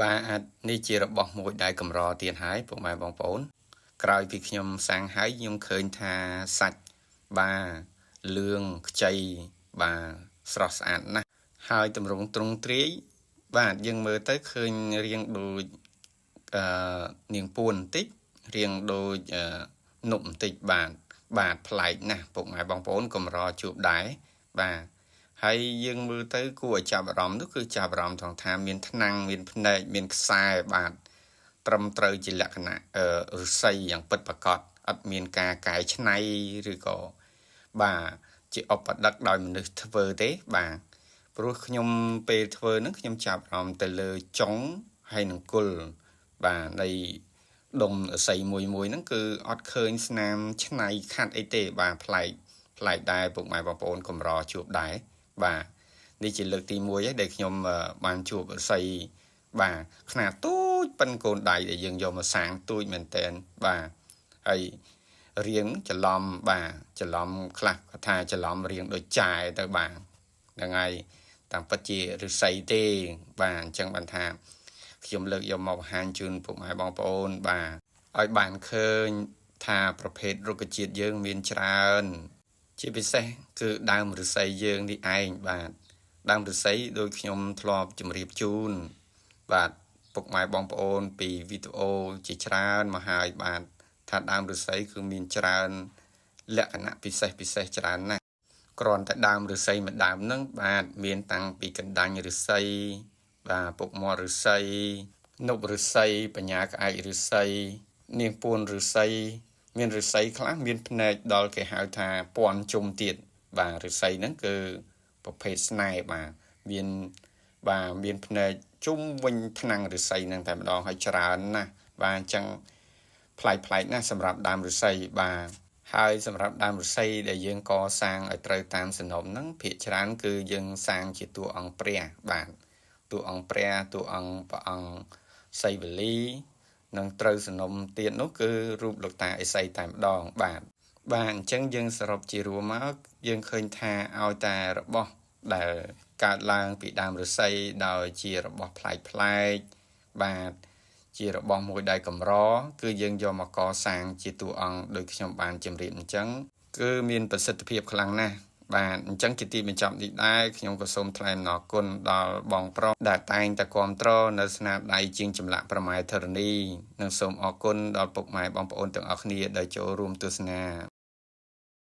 បាទនេះជារបស់មួយដែលកម្រទៀតហើយពុកម៉ែបងប្អូនក្រោយពីខ្ញុំសាងហើយខ្ញុំឃើញថាសាច់បាទលឿងខ្ចីបាទស្រស់ស្អាតណាស់ហើយតម្រង់ទ្រង់ទ្រាយបាទយើងមើលទៅឃើញរាងដូចនាងពួនបន្តិចរាងដូចនប់បន្តិចបាទប្លែកណាស់ពុកម៉ែបងប្អូនកម្រជួបដែរបាទហើយយើងមើលទៅគួរឲ្យចាប់អារម្មណ៍នោះគឺចាប់អារម្មណ៍ថងថាមានថ្នាំងមានភ្នែកមានខ្សែបាទត្រឹមត្រូវជាលក្ខណៈឫស្សីយ៉ាងពិតប្រាកដអត់មានការកែច្នៃឬក៏បាទជាឧបដឹកដោយមនុស្សធ្វើទេបាទព្រោះខ្ញុំពេលធ្វើហ្នឹងខ្ញុំចាប់អារម្មណ៍ទៅលើចុងហើយនឹងគល់បាទនៃដុំឫស្សីមួយហ្នឹងគឺអត់ឃើញស្នាមឆ្នៃខាត់អីទេបាទប្លែកដែរពុកម៉ែបងប្អូនកម្រជួបដែរបាទនេះជាលើកទី1ហើយដែលខ្ញុំបានជួបឫស្សីបាទខ្នាតទូចប៉ុនកូនដៃដែលយើងយកមកសាងទូចមែនតើបាទហើយរៀងច្រឡំបាទច្រឡំខ្លះគាត់ថាច្រឡំរៀងដូចចាយទៅបាទហ្នឹងហើយតាមពិតជាឫស្សីទេបាទអញ្ចឹងបានថាខ្ញុំលើកយកមកបង្ហាញជូនពុកម៉ែបងប្អូនបាទឲ្យបានឃើញថាប្រភេទរុក្ខជាតិយើងមានច្រើនជាពិសេសគឺដើមឫស្សីយើងនេះឯងបាទដើមឫស្សីដូចខ្ញុំធ្លាប់ជម្រាបជូនបាទពុកម៉ែបងប្អូនពីវីដេអូជាច្រើនមកហើយបាទថាដើមឫស្សីគឺមានច្រើនលក្ខណៈពិសេសច្រើនណាស់គ្រាន់តែដើមឫស្សីមួយដើមហ្នឹងបាទមានតាំងពីកណ្ដាញឫស្សីបាទពុកមាត់ឫស្សីនប់ឫស្សីបញ្ញាក្អែកឫស្សីនាងពួនឫស្សីមានឫស្សីខ្លះមានភ្នែកដល់គេហៅថាពាន់ជុំទៀតបាទឫស្សីហ្នឹងគឺប្រភេទស្នែបាទមានភ្នែកជុំវិញថ្នាំងឫស្សីហ្នឹងតែម្ដងហើយច្រើនណាស់បាទអញ្ចឹងប្លែកណាស់សម្រាប់ដើមឫស្សីបាទហើយសម្រាប់ដើមឫស្សីដែលយើងកសាងឲ្យត្រូវតាមសំណុំហ្នឹងភាគច្រើនគឺយើងសាងជាតួអង្គព្រះបាទតួអង្គព្រះតួអង្គព្រះអង្គសីវលីនឹងត្រូវសំណុំទៀតនោះគឺរូបលោកតាអេសីតែម្ដងបាទអញ្ចឹងយើងសរុបជារួមមកយើងឃើញថាឲ្យតែរបស់ដែលកើតឡើងពីដើមឫស្សីដោយជារបស់ប្លែកបាទជារបស់មួយដែលកម្រគឺយើងយកមកកសាងជាតួអង្គដោយខ្ញុំបានជម្រាបអញ្ចឹងគឺមានប្រសិទ្ធភាពខ្លាំងណាស់បាទអញ្ចឹងជាទីបញ្ចប់នេះដែរខ្ញុំក៏សូមថ្លែងអំណរគុណដល់បងប្រុសដែលតែងតែគាំទ្រនៅស្នាដៃជាងចម្លាក់ប្រម៉ែធរណីនិងសូមអរគុណដល់ពុកម៉ែបងប្អូនទាំងអស់គ្នាដែលចូលរួមទស្សនា